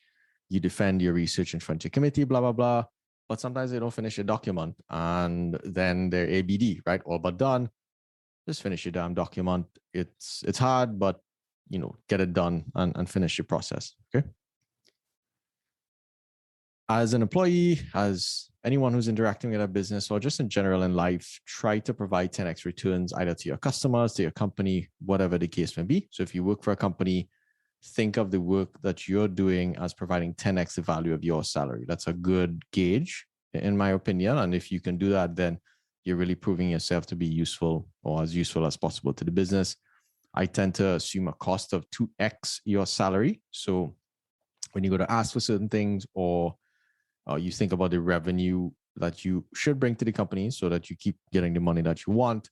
you defend your research in front of your committee, blah blah blah. But sometimes they don't finish a document, and then they're ABD, right? All but done. Just finish your damn document. It's hard, but get it done and finish your process. Okay. As an employee, as anyone who's interacting with a business or just in general in life, try to provide 10x returns either to your customers, to your company, whatever the case may be. So if you work for a company, think of the work that you're doing as providing 10x the value of your salary. That's a good gauge, in my opinion. And if you can do that, then you're really proving yourself to be useful or as useful as possible to the business. I tend to assume a cost of 2x your salary. So when you go to ask for certain things, or you think about the revenue that you should bring to the company so that you keep getting the money that you want,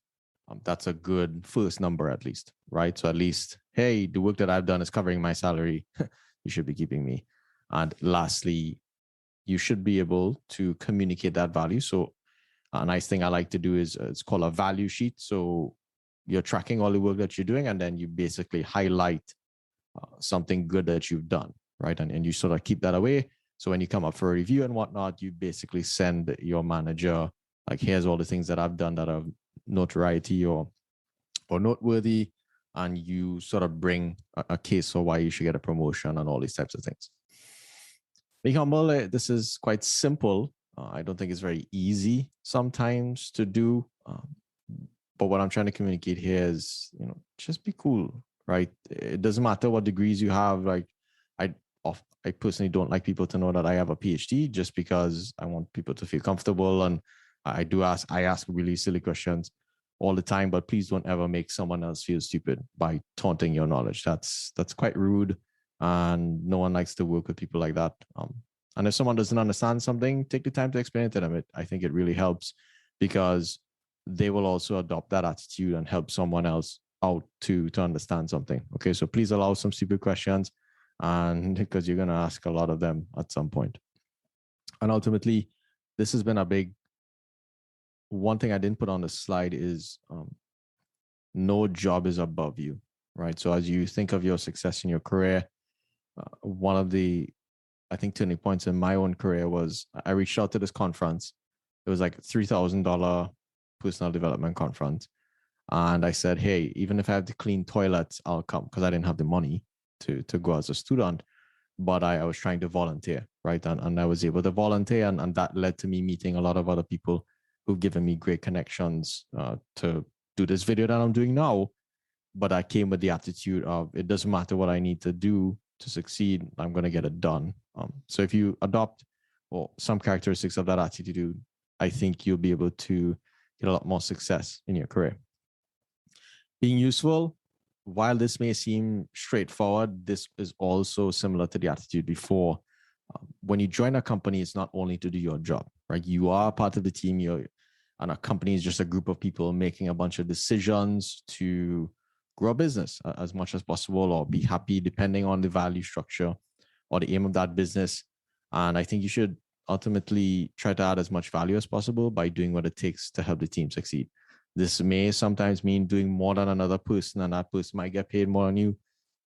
that's a good first number at least, right? So at least, hey, the work that I've done is covering my salary. You should be keeping me. And lastly, you should be able to communicate that value. So a nice thing I like to do is it's called a value sheet. So you're tracking all the work that you're doing, and then you basically highlight something good that you've done, right? And you sort of keep that away. So when you come up for a review and whatnot, you basically send your manager, like, here's all the things that I've done that are notoriety or noteworthy, and you sort of bring a case for why you should get a promotion and all these types of things. Being humble, this is quite simple. I don't think it's very easy sometimes to do. But what I'm trying to communicate here is, just be cool, right? It doesn't matter what degrees you have. Like, I personally don't like people to know that I have a PhD, just because I want people to feel comfortable. And I ask really silly questions all the time, but please don't ever make someone else feel stupid by taunting your knowledge. That's quite rude, and no one likes to work with people like that. And if someone doesn't understand something, take the time to explain it to them. I think it really helps, because they will also adopt that attitude and help someone else out to understand something. Okay, so please allow some stupid questions, and because you're going to ask a lot of them at some point. And ultimately, this has been a big one thing I didn't put on the slide is no job is above you, right? So as you think of your success in your career, one of the, I think, turning points in my own career was I reached out to this conference. It was like $3,000 personal development conference. And I said, hey, even if I have to clean toilets, I'll come, because I didn't have the money to go as a student. But I was trying to volunteer, right? And I was able to volunteer. And that led to me meeting a lot of other people who've given me great connections to do this video that I'm doing now. But I came with the attitude of, it doesn't matter what I need to do to succeed, I'm going to get it done. So if you adopt some characteristics of that attitude, I think you'll be able to get a lot more success in your career. Being useful, while this may seem straightforward, this is also similar to the attitude before. When you join a company, it's not only to do your job, right? You are part of the team. And a company is just a group of people making a bunch of decisions to grow a business as much as possible, or be happy, depending on the value structure or the aim of that business. And I think you should ultimately try to add as much value as possible by doing what it takes to help the team succeed. This may sometimes mean doing more than another person, and that person might get paid more than you.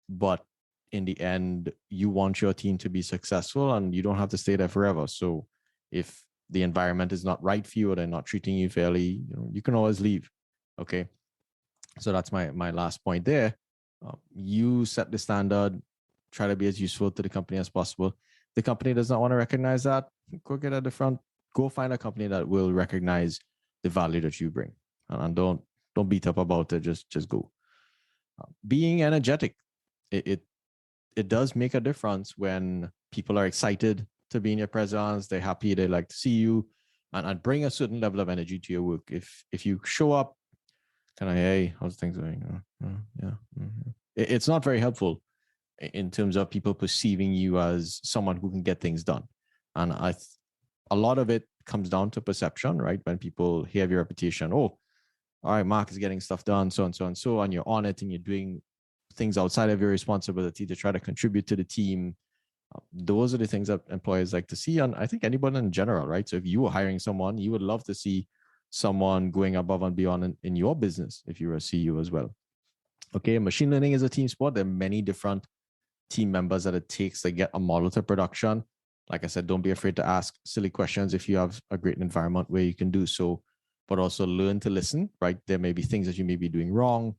But in the end, you want your team to be successful, and you don't have to stay there forever. So if the environment is not right for you, or they're not treating you fairly, you can always leave. Okay. So that's my last point there. You set the standard, try to be as useful to the company as possible. The company does not want to recognize that, go get at the front, go find a company that will recognize the value that you bring. And don't beat up about it. Just go. Being energetic, it does make a difference when people are excited to be in your presence. They're happy. They like to see you, and bring a certain level of energy to your work. If you show up, kind of, hey, how's things going? Yeah, it's not very helpful in terms of people perceiving you as someone who can get things done. And a lot of it comes down to perception, right? When people hear your reputation, oh, all right, Mark is getting stuff done, so and so and so, and you're on it and you're doing things outside of your responsibility to try to contribute to the team. Those are the things that employers like to see. And I think anybody in general, right? So if you were hiring someone, you would love to see someone going above and beyond in your business if you're a CEO as well. Okay, machine learning is a team sport. There are many different team members that it takes to get a model to production. Like I said, don't be afraid to ask silly questions if you have a great environment where you can do so, but also learn to listen, right? There may be things that you may be doing wrong,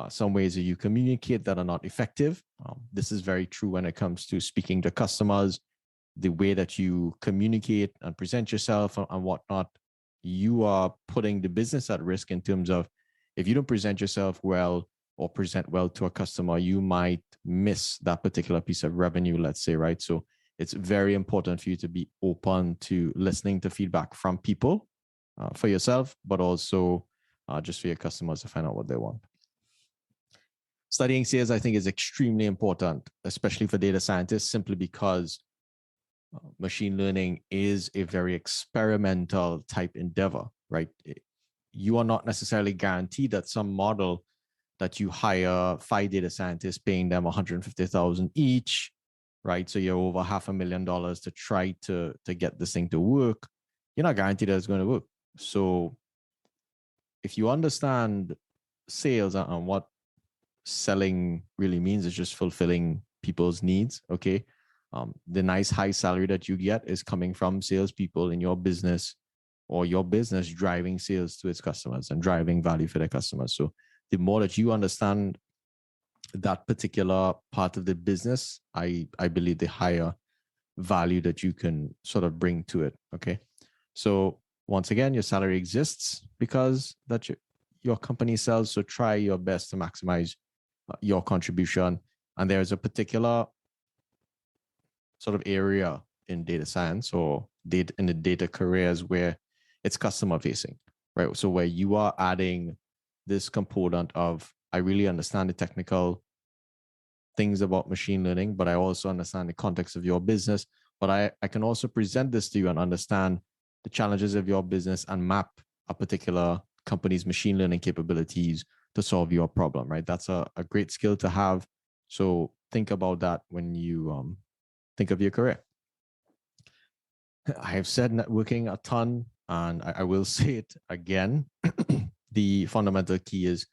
some ways that you communicate that are not effective. This is very true when it comes to speaking to customers, the way that you communicate and present yourself and whatnot. You are putting the business at risk in terms of if you don't present yourself well or present well to a customer, you might miss that particular piece of revenue, let's say, right? So it's very important for you to be open to listening to feedback from people for yourself, but also just for your customers to find out what they want. Studying sales, I think, is extremely important, especially for data scientists, simply because machine learning is a very experimental type endeavor, right? You are not necessarily guaranteed that some model that you hire 5 data scientists paying them 150,000 each, right? So you're over $500,000 to try to get this thing to work. You're not guaranteed that it's going to work. So if you understand sales and what selling really means, is just fulfilling people's needs. Okay. The nice high salary that you get is coming from salespeople in your business, or your business driving sales to its customers and driving value for their customers. So the more that you understand that particular part of the business, I believe the higher value that you can sort of bring to it. Okay. So once again, your salary exists because that your company sells. So try your best to maximize your contribution. And there's a particular sort of area in data science or data in the data careers where it's customer facing, right? So where you are adding this component of, I really understand the technical things about machine learning, but I also understand the context of your business. But I can also present this to you and understand the challenges of your business and map a particular company's machine learning capabilities to solve your problem, right? That's a great skill to have. So think about that when you think of your career. I have said networking a ton, and I will say it again. The fundamental key is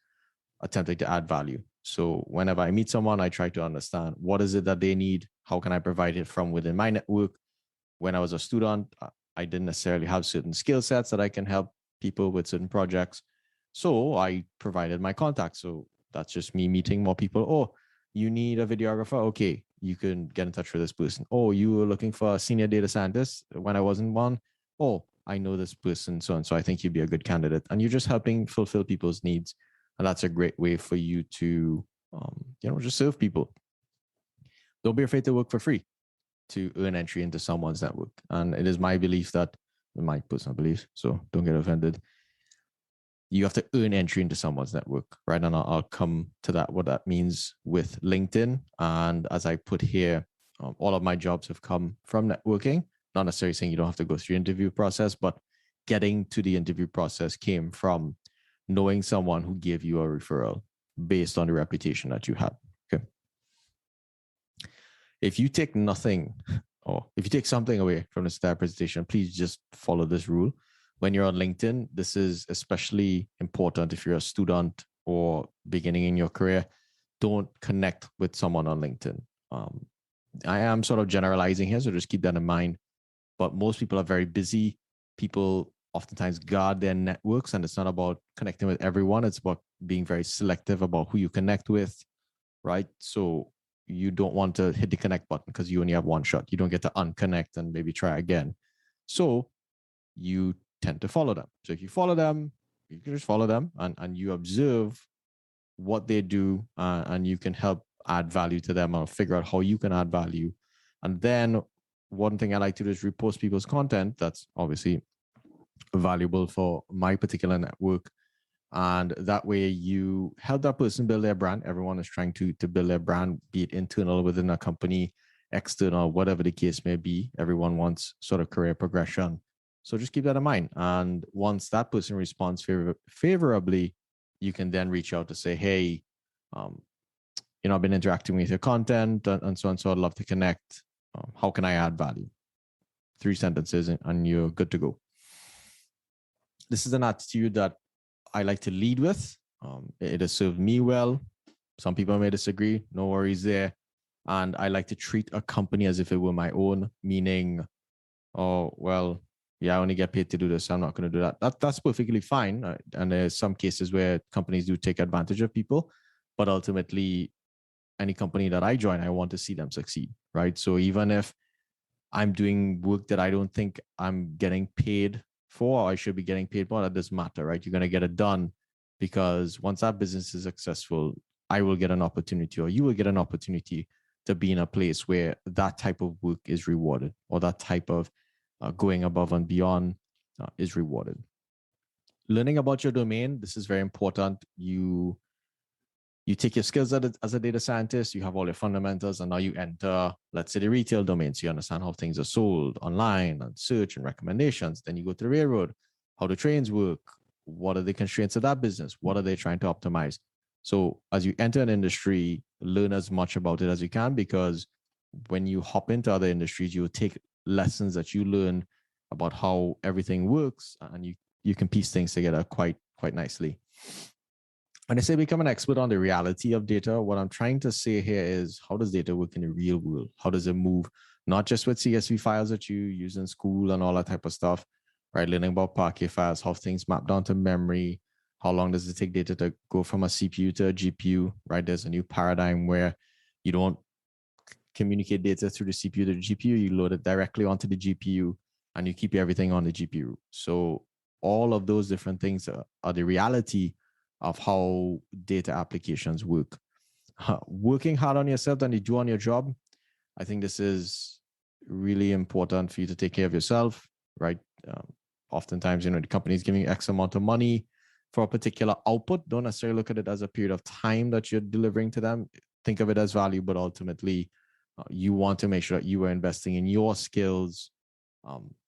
attempting to add value. So whenever I meet someone, I try to understand what is it that they need, how can I provide it from within my network. When I was a student, I didn't necessarily have certain skill sets that I can help people with certain projects. So I provided my contacts. So that's just me meeting more people. Oh, you need a videographer? Okay, you can get in touch with this person. Oh, you were looking for a senior data scientist when I wasn't one? Oh, I know this person, so and so I think you'd be a good candidate. And you're just helping fulfill people's needs. And that's a great way for you to, just serve people. Don't be afraid to work for free to earn entry into someone's network. And it is my belief that, my personal belief, so don't get offended, you have to earn entry into someone's network, right? And I'll come to that, what that means with LinkedIn. And as I put here, all of my jobs have come from networking. Not necessarily saying you don't have to go through the interview process, but getting to the interview process came from knowing someone who gave you a referral based on the reputation that you had. Okay. If you take nothing, or if you take something away from this entire presentation, please just follow this rule. When you're on LinkedIn, this is especially important if you're a student or beginning in your career. Don't connect with someone on LinkedIn. I am sort of generalizing here, so just keep that in mind. But most people are very busy. People oftentimes guard their networks, and it's not about connecting with everyone. It's about being very selective about who you connect with, right? So you don't want to hit the connect button because you only have one shot. You don't get to unconnect and maybe try again. So you tend to follow them. So if you follow them, you can just follow them and you observe what they do, and you can help add value to them or figure out how you can add value. And then one thing I like to do is repost people's content that's obviously valuable for my particular network. And that way you help that person build their brand. Everyone is trying to build their brand, be it internal within a company, external, whatever the case may be. Everyone wants sort of career progression. So just keep that in mind. And once that person responds favorably, you can then reach out to say, hey, um, I've been interacting with your content and so on. So I'd love to connect. How can I add value? 3 sentences and you're good to go. This is an attitude that I like to lead with. It has served me well. Some people may disagree. No worries there. And I like to treat a company as if it were my own, meaning, oh, well, yeah, I only get paid to do this. I'm not going to do that. That's perfectly fine. And there's some cases where companies do take advantage of people. But ultimately, any company that I join, I want to see them succeed, right? So even if I'm doing work that I don't think I'm getting paid for, or I should be getting paid for, that doesn't matter, right? You're going to get it done because once that business is successful, I will get an opportunity, or you will get an opportunity to be in a place where that type of work is rewarded, or that type of going above and beyond is rewarded. Learning about your domain, this is very important. You take your skills as a data scientist, you have all your fundamentals, and now you enter, let's say, the retail domain. So you understand how things are sold online and search and recommendations. Then you go to the railroad, how the trains work, what are the constraints of that business, what are they trying to optimize. So as you enter an industry, learn as much about it as you can, because when you hop into other industries, you take lessons that you learn about how everything works, and you can piece things together quite nicely. When I say become an expert on the reality of data, what I'm trying to say here is, how does data work in the real world? How does it move? Not just with CSV files that you use in school and all that type of stuff, right? Learning about Parquet files, how things map down to memory. How long does it take data to go from a CPU to a GPU, right? There's a new paradigm where you don't communicate data through the CPU to the GPU, you load it directly onto the GPU and you keep everything on the GPU. So all of those different things are the reality of how data applications work. Working hard on yourself than you do on your job, I think this is really important for you to take care of yourself, right? Oftentimes, the company is giving you X amount of money for a particular output. Don't necessarily look at it as a period of time that you're delivering to them. Think of it as value, but ultimately, you want to make sure that you are investing in your skills,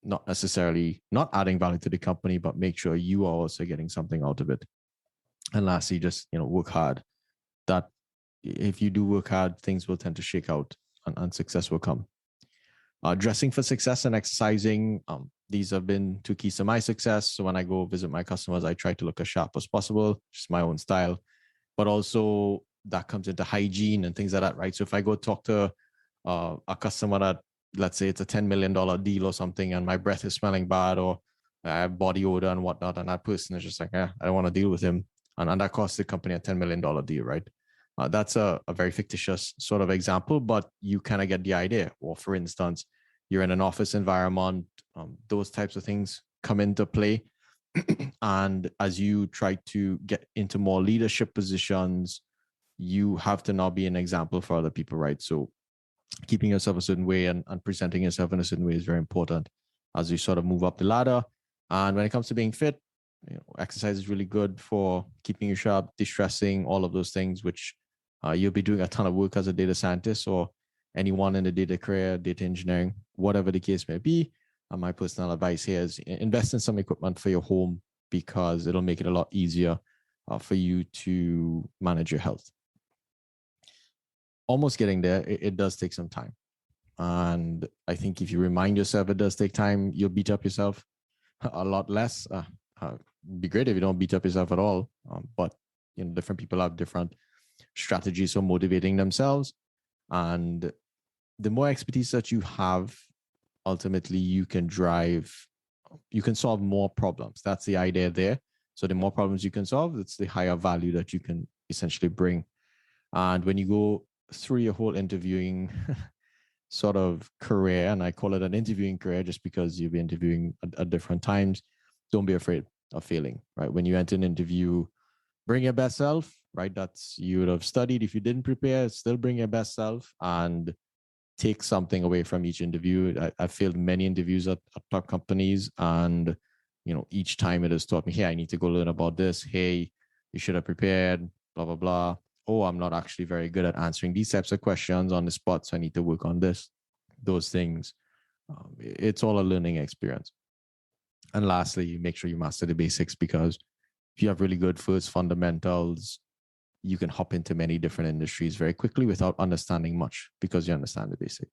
not necessarily not adding value to the company, but make sure you are also getting something out of it. And lastly, just work hard. That if you do work hard, things will tend to shake out and success will come. Dressing for success and exercising, these have been 2 keys to my success. So when I go visit my customers, I try to look as sharp as possible, just my own style. But also that comes into hygiene and things like that, right? So if I go talk to a customer that, let's say it's a $10 million deal or something, and my breath is smelling bad, or I have body odor and whatnot, and that person is just like, I don't want to deal with him. And that costs the company a $10 million deal, right? That's a very fictitious sort of example, but you kind of get the idea. Or for instance, you're in an office environment, those types of things come into play. And as you try to get into more leadership positions, you have to now be an example for other people, right? So keeping yourself a certain way and presenting yourself in a certain way is very important as you sort of move up the ladder. And when it comes to being fit, exercise is really good for keeping you sharp, distressing, all of those things, which you'll be doing a ton of work as a data scientist or anyone in the data career, data engineering, whatever the case may be. And my personal advice here is invest in some equipment for your home, because it'll make it a lot easier for you to manage your health. Almost getting there. It does take some time. And I think if you remind yourself it does take time, you'll beat up yourself a lot less. It'd be great if you don't beat up yourself at all. But different people have different strategies for motivating themselves. And the more expertise that you have, ultimately you can solve more problems. That's the idea there. So the more problems you can solve, it's the higher value that you can essentially bring. And when you go through your whole interviewing sort of career, and I call it an interviewing career just because you'll be interviewing at different times, don't be afraid of failing, right? When you enter an interview, bring your best self, right? That's, you would have studied. If you didn't prepare, still bring your best self and take something away from each interview. I've failed many interviews at top companies, and each time it has taught me, hey, I need to go learn about this. Hey, you should have prepared, blah, blah, blah. Oh, I'm not actually very good at answering these types of questions on the spot, so I need to work on this, those things. It's all a learning experience. And lastly, make sure you master the basics, because if you have really good first fundamentals, you can hop into many different industries very quickly without understanding much, because you understand the basics.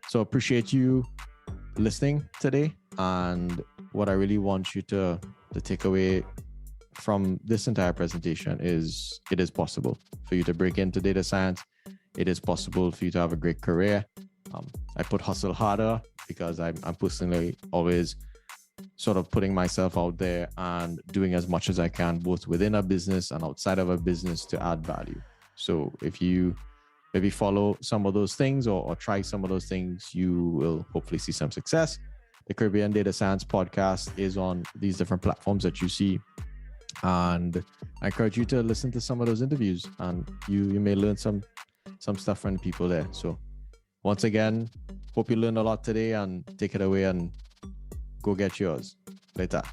So appreciate you listening today. And what I really want you to take away from this entire presentation is it is possible for you to break into data science. It is possible for you to have a great career. I put hustle harder because I'm personally always sort of putting myself out there and doing as much as I can, both within a business and outside of a business, to add value. So if you maybe follow some of those things or try some of those things, you will hopefully see some success. The Caribbean Data Science Podcast is on these different platforms that you see. And I encourage you to listen to some of those interviews, and you may learn some stuff from the people there. So once again, hope you learned a lot today, and take it away and go get yours. Later.